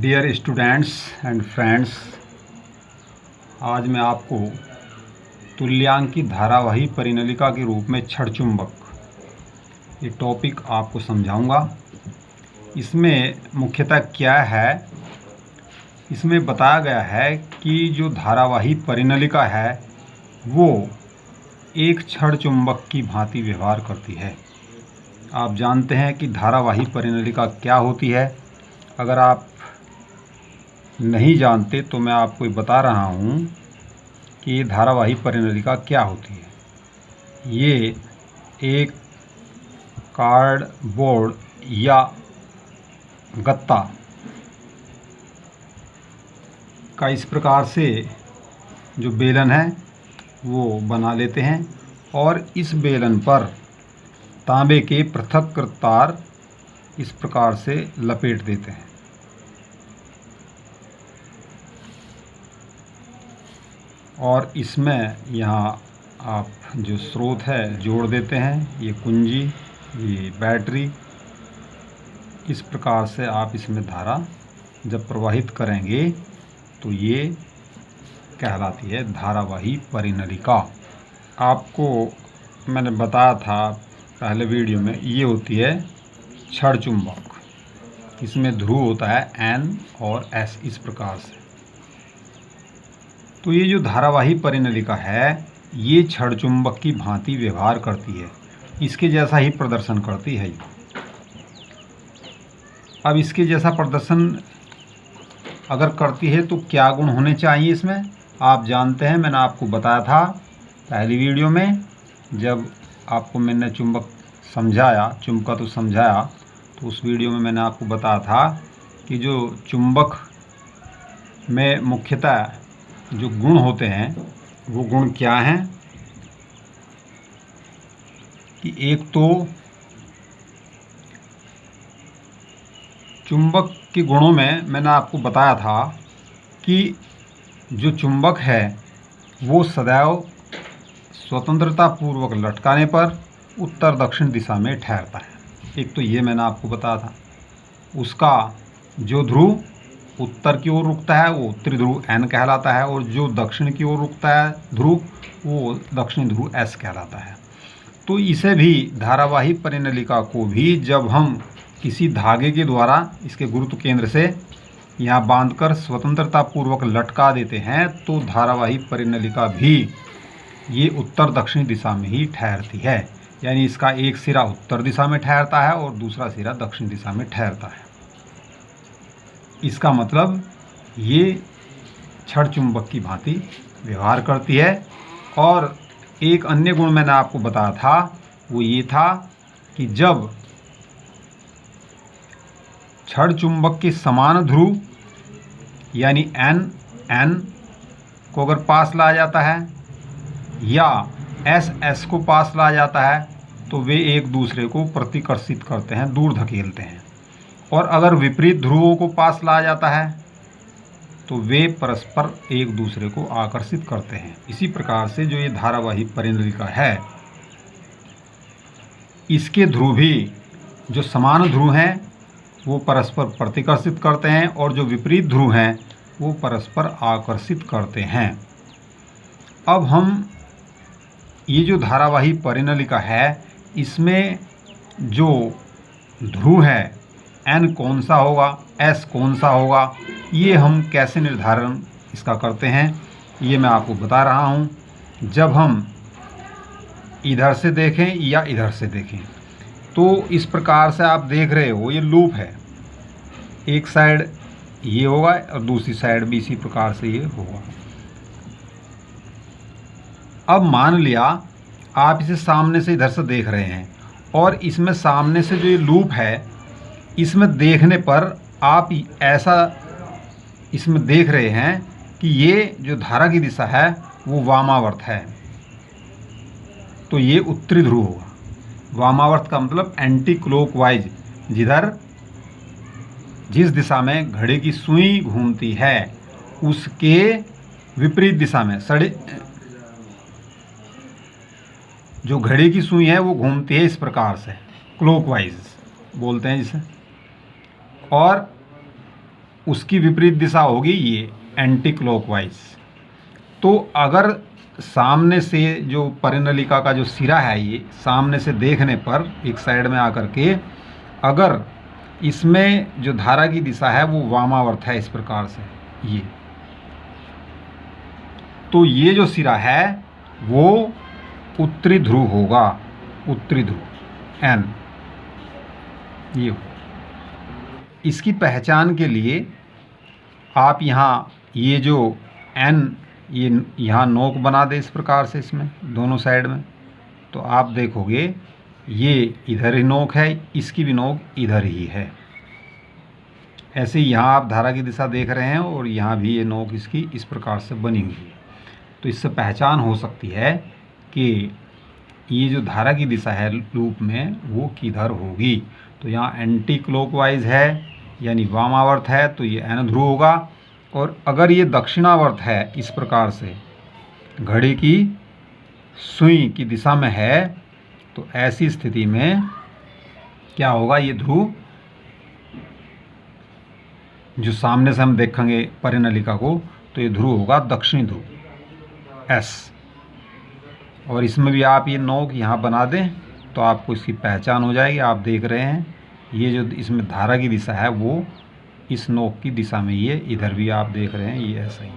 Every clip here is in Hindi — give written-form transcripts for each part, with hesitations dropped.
डियर स्टूडेंट्स एंड फ्रेंड्स, आज मैं आपको तुल्यांक की धारावाही परिनलिका के रूप में छड़ चुंबक ये टॉपिक आपको समझाऊंगा। इसमें मुख्यतः क्या है, इसमें बताया गया है कि जो धारावाही परिनलिका है वो एक छड़ चुंबक की भांति व्यवहार करती है। आप जानते हैं कि धारावाही परिनलिका क्या होती है। अगर आप नहीं जानते तो मैं आपको बता रहा हूँ कि ये धारावाही परिनलिका क्या होती है। ये एक कार्डबोर्ड या गत्ता का इस प्रकार से जो बेलन है वो बना लेते हैं और इस बेलन पर तांबे के पृथक्कृत तार इस प्रकार से लपेट देते हैं। और इसमें यहाँ आप जो स्रोत है जोड़ देते हैं, ये कुंजी, ये बैटरी। इस प्रकार से आप इसमें धारा जब प्रवाहित करेंगे तो ये कहलाती है धारावाही परिनलिका। आपको मैंने बताया था पहले वीडियो में, ये होती है छड़ चुंबक। इसमें ध्रुव होता है N और S इस प्रकार से। तो ये जो धारावाही परिनलिका है ये छड़ चुंबक की भांति व्यवहार करती है, इसके जैसा ही प्रदर्शन करती है। अब इसके जैसा प्रदर्शन अगर करती है तो क्या गुण होने चाहिए इसमें, आप जानते हैं। मैंने आपको बताया था पहली वीडियो में, जब आपको मैंने चुंबक समझाया, चुंबक तो समझाया, तो उस वीडियो में मैंने आपको बताया था कि जो चुंबक में मुख्यतः जो गुण होते हैं वो गुण क्या हैं कि एक तो चुंबक के गुणों में मैंने आपको बताया था कि जो चुंबक है वो सदैव स्वतंत्रता पूर्वक लटकाने पर उत्तर दक्षिण दिशा में ठहरता है। एक तो ये मैंने आपको बताया था। उसका जो ध्रुव उत्तर की ओर रुकता है वो उत्तरी ध्रुव N कहलाता है, और जो दक्षिण की ओर रुकता है ध्रुव वो दक्षिणी ध्रुव S कहलाता है। तो इसे भी, धारावाही परिनलिका को भी, जब हम किसी धागे के द्वारा इसके गुरुत्व केंद्र से यहाँ बांधकर स्वतंत्रता पूर्वक लटका देते हैं तो धारावाही परिनलिका भी ये उत्तर दक्षिणी दिशा में ही ठहरती है। यानी इसका एक सिरा उत्तर दिशा में ठहरता है और दूसरा सिरा दक्षिण दिशा में ठहरता है। इसका मतलब ये छड़ चुंबक की भांति व्यवहार करती है। और एक अन्य गुण मैंने आपको बताया था, वो ये था कि जब छड़ चुंबक के समान ध्रुव यानी N को अगर पास लाया जाता है या S को पास लाया जाता है तो वे एक दूसरे को प्रतिकर्षित करते हैं, दूर धकेलते हैं। और अगर विपरीत ध्रुवों को पास लाया जाता है तो वे परस्पर एक दूसरे को आकर्षित करते हैं। इसी प्रकार से जो ये धारावाही परिनलिका है इसके ध्रुव भी, जो समान ध्रुव हैं वो परस्पर प्रतिकर्षित करते हैं और जो विपरीत ध्रुव हैं वो परस्पर आकर्षित करते हैं। अब हम ये जो धारावाही परिनलिका है इसमें जो ध्रुव है N कौन सा होगा, S कौन सा होगा, ये हम कैसे निर्धारण इसका करते हैं ये मैं आपको बता रहा हूँ। जब हम इधर से देखें या इधर से देखें तो इस प्रकार से आप देख रहे हो ये लूप है, एक साइड ये होगा और दूसरी साइड भी इसी प्रकार से ये होगा। अब मान लिया आप इसे सामने से इधर से देख रहे हैं और इसमें सामने से जो ये लूप है इसमें देखने पर आप ऐसा इसमें देख रहे हैं कि ये जो धारा की दिशा है वो वामावर्त है, तो ये उत्तरी ध्रुव होगा। वामावर्त का मतलब एंटी क्लॉकवाइज, जिस दिशा में घड़ी की सुई घूमती है उसके विपरीत दिशा में जो घड़ी की सुई है वो घूमती है इस प्रकार से, क्लॉकवाइज बोलते हैं जिसे। और उसकी विपरीत दिशा होगी ये एंटी क्लॉकवाइज। तो अगर सामने से जो परिनलिका का जो सिरा है ये सामने से देखने पर एक साइड में आकर के अगर इसमें जो धारा की दिशा है वो वामावर्त है इस प्रकार से ये, तो ये जो सिरा है वो उत्तरी ध्रुव होगा, उत्तरी ध्रुव एन ये। इसकी पहचान के लिए आप यहाँ ये जो एन ये यहाँ नोक बना दे इस प्रकार से इसमें दोनों साइड में, तो आप देखोगे ये इधर ही नोक है, इसकी भी नोक इधर ही है। ऐसे ही यहाँ आप धारा की दिशा देख रहे हैं और यहाँ भी ये नोक इसकी इस प्रकार से बनी हुई है। तो इससे पहचान हो सकती है कि ये जो धारा की दिशा है लूप में वो किधर होगी। तो यहाँ एंटी क्लॉकवाइज है यानी वामावर्त है तो ये एन ध्रुव होगा, और अगर ये दक्षिणावर्त है इस प्रकार से घड़ी की सुई की दिशा में है तो ऐसी स्थिति में क्या होगा, ये ध्रुव जो सामने से हम देखेंगे परिनलिका को तो ये ध्रुव होगा दक्षिणी ध्रुव एस। और इसमें भी आप ये नोक यहाँ बना दें तो आपको इसकी पहचान हो जाएगी। आप देख रहे हैं ये जो इसमें धारा की दिशा है वो इस नोक की दिशा में, ये इधर भी आप देख रहे हैं ये ऐसा ही,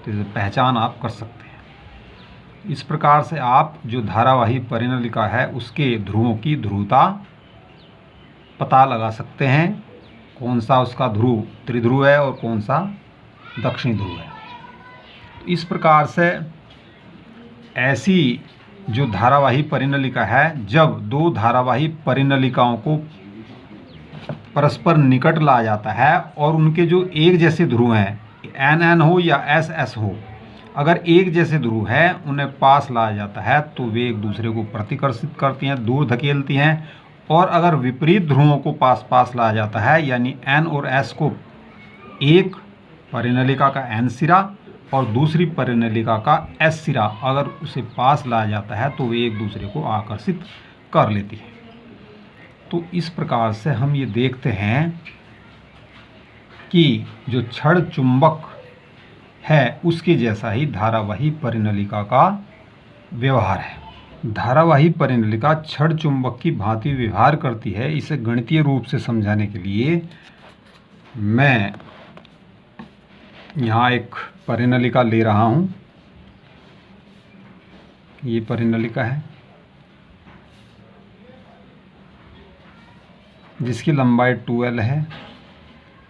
तो इसे पहचान आप कर सकते हैं। इस प्रकार से आप जो धारावाही परिनलिका है उसके ध्रुवों की ध्रुवता पता लगा सकते हैं, कौन सा उसका ध्रुव त्रिध्रुव है और कौन सा दक्षिणी ध्रुव है। तो इस प्रकार से ऐसी जो धारावाही परिनलिका है, जब दो धारावाही परिनलिकाओं को परस्पर निकट लाया जाता है और उनके जो एक जैसे ध्रुव हैं एन एन हो या एस एस हो, अगर एक जैसे ध्रुव है उन्हें पास लाया जाता है तो वे एक दूसरे को प्रतिकर्षित करती हैं, दूर धकेलती हैं। और अगर विपरीत ध्रुवों को पास पास लाया जाता है यानी एन और एस को, एक परिनलिका का एन सिरा और दूसरी परिनलिका का एस सिरा अगर उसे पास लाया जाता है तो वे एक दूसरे को आकर्षित कर लेती है। तो इस प्रकार से हम ये देखते हैं कि जो क्षण चुंबक है उसके जैसा ही धारावाही परिनलिका का व्यवहार है। धारावाही परिनलिका क्षण चुंबक की भांति व्यवहार करती है। इसे गणितीय रूप से समझाने के लिए मैं यहाँ एक परिनलिका ले रहा हूँ। ये परिनलिका है जिसकी लंबाई 2L है,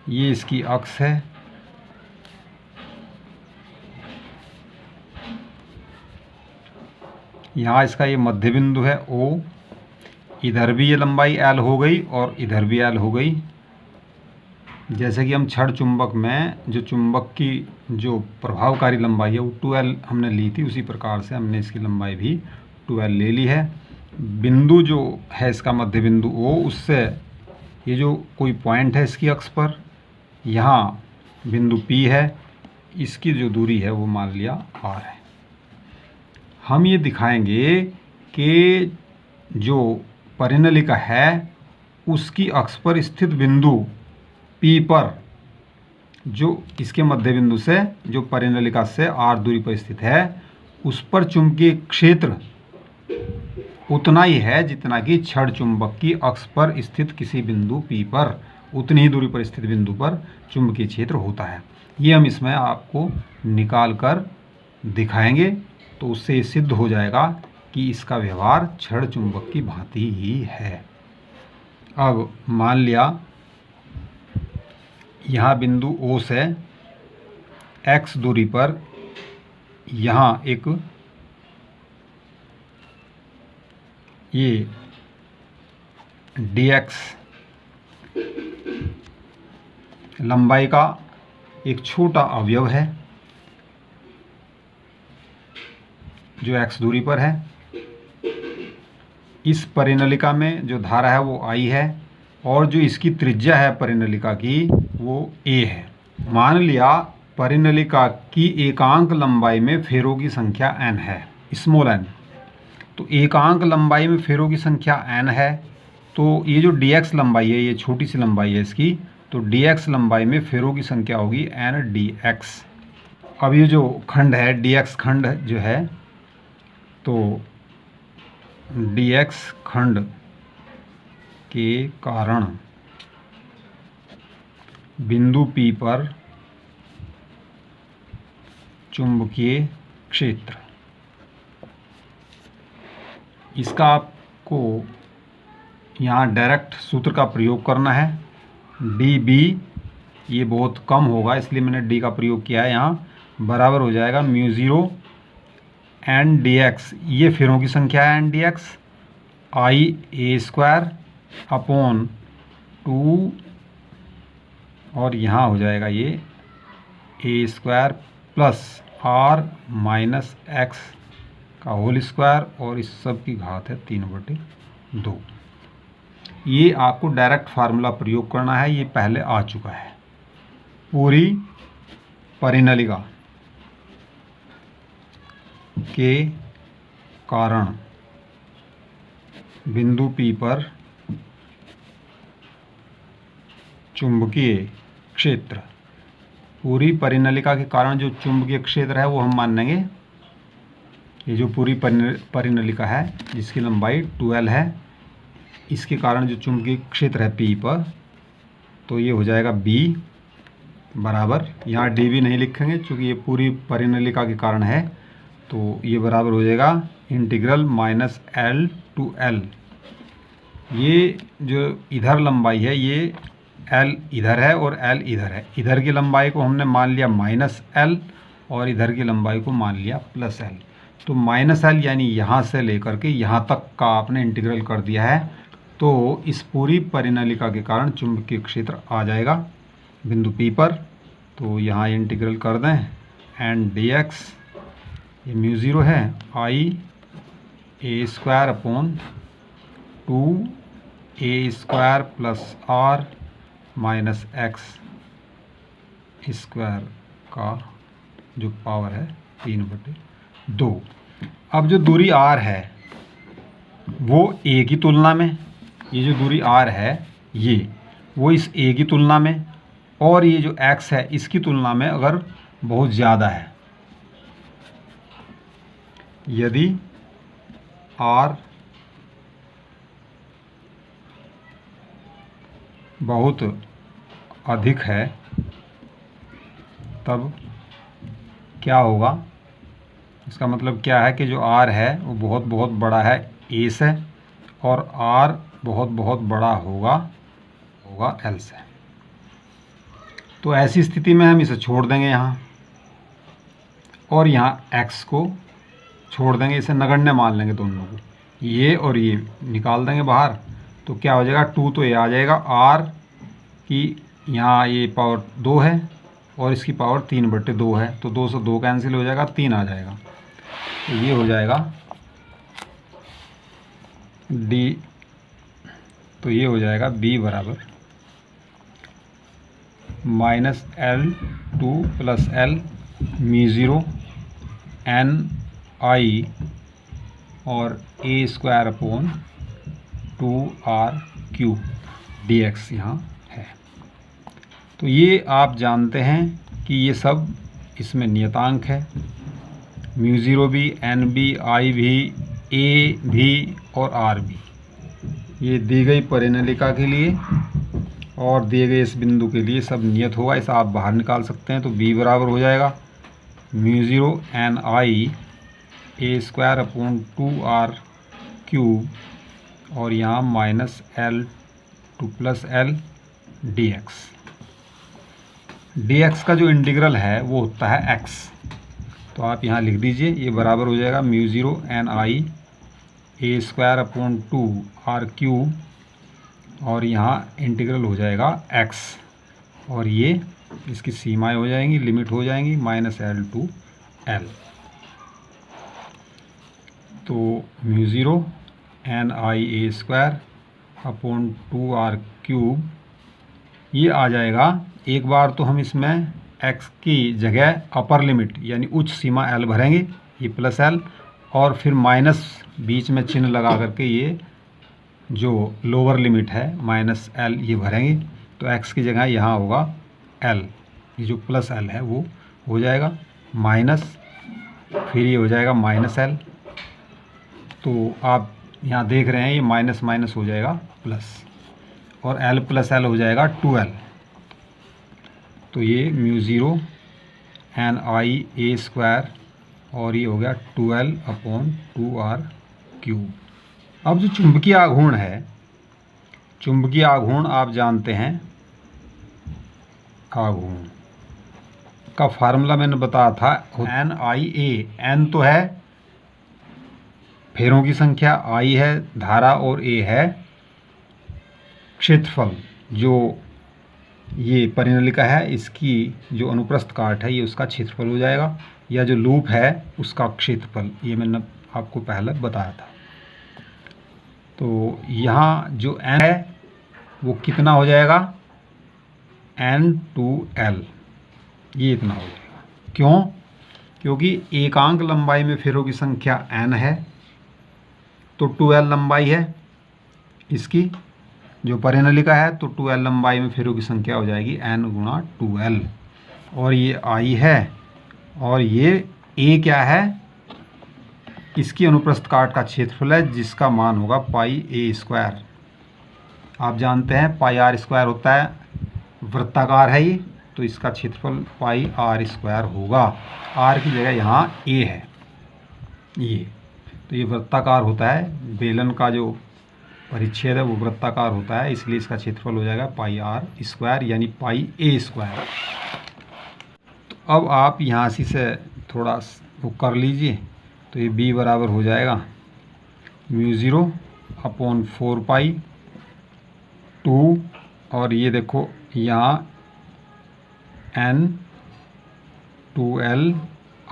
ये इसकी अक्ष है। यहाँ इसका ये मध्य बिंदु है O, इधर भी ये लंबाई L हो गई और इधर भी L हो गई। जैसे कि हम क्षण चुंबक में जो चुंबक की जो प्रभावकारी लंबाई है वो 2L हमने ली थी, उसी प्रकार से हमने इसकी लंबाई भी 2L ले ली है। बिंदु जो है इसका मध्य बिंदु O, उससे ये जो कोई पॉइंट है इसकी अक्ष पर, यहाँ बिंदु P है, इसकी जो दूरी है वो मान लिया R है। हम ये दिखाएंगे कि जो परिनलिका है उसकी अक्ष पर स्थित बिंदु P पर जो इसके मध्य बिंदु से जो परिनलिका से R दूरी पर स्थित है उस पर चुंबकीय क्षेत्र उतना ही है जितना कि क्षण चुंबक की अक्ष पर स्थित किसी बिंदु P पर उतनी ही दूरी पर स्थित बिंदु पर चुंबकीय क्षेत्र होता है। ये हम इसमें आपको निकाल कर दिखाएंगे तो उससे ये सिद्ध हो जाएगा कि इसका व्यवहार क्षण चुंबक की भांति ही है। अब मान लिया यहाँ बिंदु O से x दूरी पर यहाँ एक ये dx लंबाई का एक छोटा अवयव है जो x दूरी पर है। इस परिनलिका में जो धारा है वो I है और जो इसकी त्रिज्या है परिनलिका की वो a है। मान लिया परिनलिका की एकांक लंबाई में फेरों की संख्या n है, स्मॉल n। तो एकांक लंबाई में फेरों की संख्या n है तो ये जो dx लंबाई है, ये छोटी सी लंबाई है इसकी, तो dx लंबाई में फेरों की संख्या होगी n dx। अब ये जो खंड है dx खंड जो है, तो dx खंड के कारण बिंदु P पर चुंबकीय क्षेत्र, इसका आपको यहाँ डायरेक्ट सूत्र का प्रयोग करना है। dB ये बहुत कम होगा इसलिए मैंने d का प्रयोग किया है यहाँ, बराबर हो जाएगा μ0 n dx, ये फेरों की संख्या है n dx, I a square upon 2, और यहाँ हो जाएगा ये a square plus r minus x का होल स्क्वायर, और इस सब की घात है 3/2। ये आपको डायरेक्ट फार्मूला प्रयोग करना है, ये पहले आ चुका है। पूरी परिनलिका के कारण बिंदु P पर चुंबकीय क्षेत्र, पूरी परिनलिका के कारण जो चुंबकीय क्षेत्र है वो हम मान लेंगे, ये जो पूरी परिनलिका है जिसकी लंबाई 12 है, इसके कारण जो चुंबकीय क्षेत्र है P पर, तो ये हो जाएगा B बराबर, यहाँ dB नहीं लिखेंगे क्योंकि ये पूरी परिनलिका के कारण है, तो ये बराबर हो जाएगा integral minus L to L। ये जो इधर लंबाई है ये L इधर है और L इधर है, इधर की लंबाई को हमने मान लिया माइनस L और इधर की लंबाई को मान लिया प्लस L। तो माइनस L यानी यहाँ से लेकर के यहाँ तक का आपने इंटीग्रल कर दिया है, तो इस पूरी परिनलिका के कारण चुंबकीय क्षेत्र आ जाएगा बिंदु P पर। तो यहाँ इंटीग्रल कर दें n dx, ये μ0 है I a square upon 2a square plus r minus x square का जो पावर है 3/2। अब जो दूरी r है वो a की तुलना में, ये जो दूरी r है ये वो इस a की तुलना में, और ये जो x है इसकी तुलना में अगर बहुत ज़्यादा है, यदि r बहुत अधिक है तब क्या होगा, इसका मतलब क्या है कि जो r है वो बहुत बहुत बड़ा है a से, और r बहुत बहुत बड़ा होगा L से। तो ऐसी स्थिति में हम इसे छोड़ देंगे यहाँ, और यहाँ x को छोड़ देंगे, इसे नगण्य मान लेंगे दोनों को, ये और ये निकाल देंगे बाहर। तो क्या हो जाएगा 2 तो ये आ जाएगा, r की यहाँ ये पावर 2 है और इसकी पावर 3/2 है, तो 2 से 2 कैंसिल हो जाएगा, 3 आ जाएगा। तो ये हो जाएगा d, तो ये हो जाएगा b बराबर minus L2 plus L μ0 n I और a square upon 2r³ dx यहाँ है। तो ये आप जानते हैं कि ये सब इसमें नियतांक है, μ0 भी, n भी, I भी, a भी और r भी। ये दी गई परिनलिका के लिए और दिए गए इस बिंदु के लिए सब नियत होगा, इसे आप बाहर निकाल सकते हैं। तो b बराबर हो जाएगा μ0 n I a square upon 2r³ और यहाँ minus L2 plus L dx। dx का जो इंटीग्रल है वो होता है x, तो आप यहाँ लिख दीजिए, ये बराबर हो जाएगा μ0 n I a square upon 2r³ और यहाँ इंटीग्रल हो जाएगा x, और ये इसकी सीमाएं हो जाएंगी, लिमिट हो जाएंगी माइनस L टू L। तो μ0 n I a square upon 2r³ ये आ जाएगा। एक बार तो हम इसमें x की जगह अपर लिमिट यानी उच्च सीमा L भरेंगे, ये प्लस L, और फिर माइनस बीच में चिन्ह लगा करके ये जो लोअर लिमिट है माइनस L ये भरेंगे। तो x की जगह यहाँ होगा l, ये जो प्लस l है वो हो जाएगा माइनस, फिर ये हो जाएगा माइनस l। तो आप यहाँ देख रहे हैं ये माइनस माइनस हो जाएगा प्लस, और l प्लस l हो जाएगा 2l। तो ये म्यू ज़ीरो एन आई ए स्क्वायर, और ये हो गया 12/2r³। अब जो चुंबकीय आघूर्ण है, चुंबकीय आघूर्ण आप जानते हैं, आघूर्ण का फार्मूला मैंने बताया था एन आई ए। एन तो है फेरों की संख्या, आई है धारा, और ए है क्षेत्रफल। जो ये परिनलिका है इसकी जो अनुप्रस्थ काट है ये उसका क्षेत्रफल हो जाएगा, या जो लूप है उसका क्षेत्रफल, ये मैंने आपको पहले बताया था। तो यहाँ जो n है वो कितना हो जाएगा, n2l, ये इतना हो जाएगा। क्यों? क्योंकि एकांक लंबाई में फेरों की संख्या n है, तो 2l लंबाई है इसकी जो परिनलिका है, तो 2l लंबाई में फेरों की संख्या हो जाएगी n गुणा 2l। और ये I है, और ये A क्या है, इसकी अनुप्रस्थ काट का क्षेत्रफल है, जिसका मान होगा पाई a स्क्वायर। आप जानते हैं पाई r स्क्वायर होता है, वृत्ताकार है ये, तो इसका क्षेत्रफल पाई r स्क्वायर होगा। r की जगह यहाँ a है ये, तो ये वृत्ताकार होता है, बेलन का जो परिच्छेद है वो वृत्ताकार होता है, इसलिए इसका क्षेत्रफल हो जाएगा पाई r स्क्वायर, यानी पाई a स्क्वायर। तो अब आप यहाँ से थोड़ा वो कर लीजिए, तो ये b बराबर हो जाएगा म्यू ज़ीरो अपॉन 4π2, और ये देखो यहाँ n 2l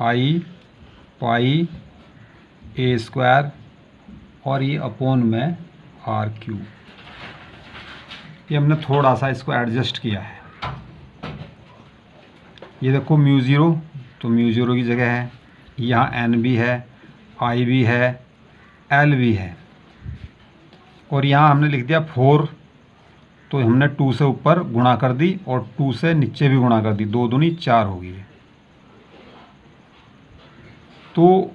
i pi a square, और ये अपॉन में r³। ये हमने थोड़ा सा इसको एडजस्ट किया है। ये देखो म्यू ज़ीरो, तो म्यू ज़ीरो की जगह है, यहाँ n भी है, i भी है, l भी है, और यहाँ हमने लिख दिया 4, तो हमने 2 से ऊपर गुणा कर दी और 2 से नीचे भी गुणा कर दी, 2 दूनी 4 होगी। तो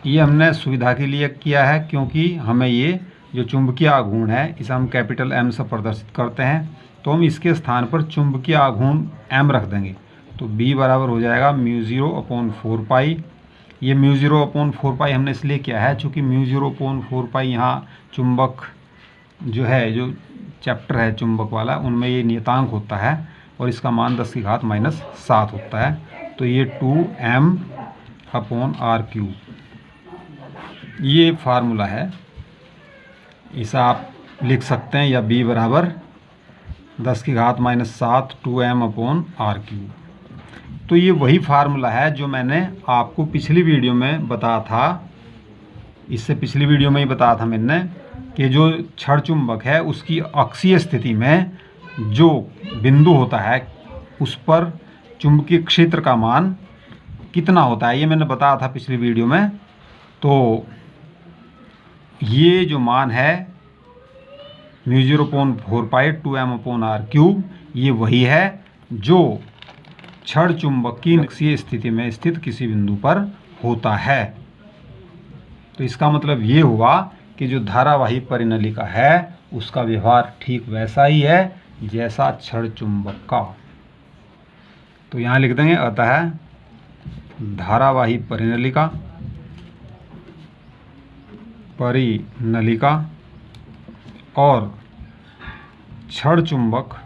ये हमने सुविधा के लिए किया है, क्योंकि हमें ये जो चुंबकीय आघूर्ण है इसे हम कैपिटल M से प्रदर्शित करते हैं, तो हम इसके स्थान पर चुंबकीय आघूर्ण M रख देंगे। तो B बराबर हो जाएगा म्यू ज़ीरो अपॉन 4π। ये म्यू ज़ीरो अपॉन 4π हमने इसलिए किया है चूँकि म्यू ज़ीरो अपॉन 4π यहाँ चुंबक जो है, जो चैप्टर है चुंबक वाला, उनमें ये नियतांक होता है, और इसका मान 10⁻⁷ होता है। तो ये 2m/r³, ये फार्मूला है, इसे आप लिख सकते हैं, या b बराबर 10⁻⁷ 2m/r³। तो ये वही फार्मूला है जो मैंने आपको पिछली वीडियो में बताया था, इससे पिछली वीडियो में ही बताया था मैंने, कि जो छड़ चुंबक है उसकी अक्षीय स्थिति में जो बिंदु होता है उस पर चुंबकीय क्षेत्र का मान कितना होता है, ये मैंने बताया था पिछली वीडियो में। तो ये जो मान है म्यू ज़ीरो अपॉन 4π 2m/r³, ये वही है जो छड़ चुंबक की अक्षीय स्थिति में स्थित किसी बिंदु पर होता है। तो इसका मतलब ये हुआ कि जो धारावाही परिनलिका है उसका व्यवहार ठीक वैसा ही है जैसा छड़ चुंबक का। तो यहाँ लिख देंगे, अतः धारावाही परिनलिका और छड़ चुंबक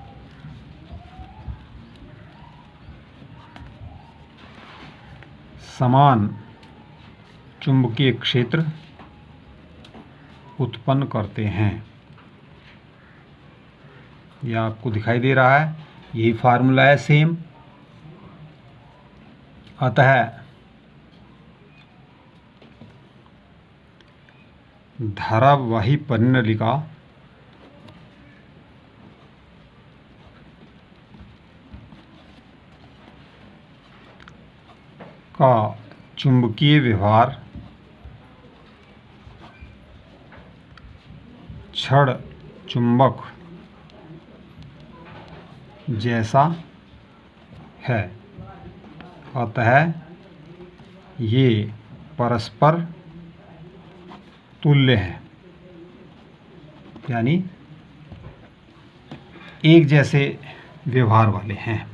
समान चुंबकीय क्षेत्र उत्पन्न करते हैं। यह आपको दिखाई दे रहा है, यही फार्मूला है सेम। अतः धारावाही परिनलिका का चुंबकीय व्यवहार छड़ चुंबक जैसा है, अतः ये परस्पर तुल्य हैं, यानी एक जैसे व्यवहार वाले हैं।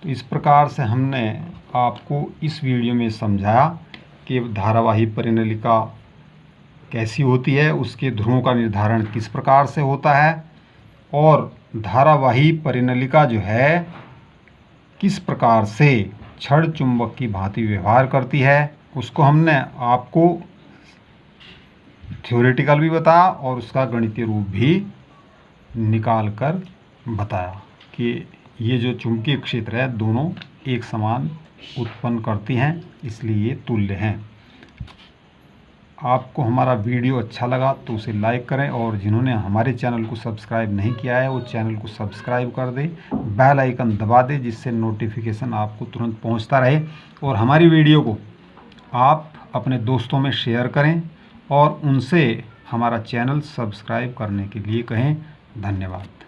तो इस प्रकार से हमने आपको इस वीडियो में समझाया कि धारावाही परिनलिका कैसी होती है, उसके ध्रुवों का निर्धारण किस प्रकार से होता है और धारावाही परिनलिका जो है किस प्रकार से छड़ चुंबक की भांति व्यवहार करती है, उसको हमने आपको थ्योरेटिकल भी बताया और उसका गणितीय रूप भी निकाल कर बताया कि ये जो चुंबकीय क्षेत्र है दोनों एक समान उत्पन्न करती हैं, इसलिए ये तुल्य हैं। आपको हमारा वीडियो अच्छा लगा तो उसे लाइक करें और जिन्होंने हमारे चैनल को सब्सक्राइब नहीं किया है वो चैनल को सब्सक्राइब कर दें, बेल आइकन दबा दें जिससे नोटिफिकेशन आपको तुरंत पहुंचता रहे और हमारी वीडियो को आप अपने दोस्तों में शेयर करें और उनसे हमारा चैनल सब्सक्राइब करने के लिए कहें। धन्यवाद।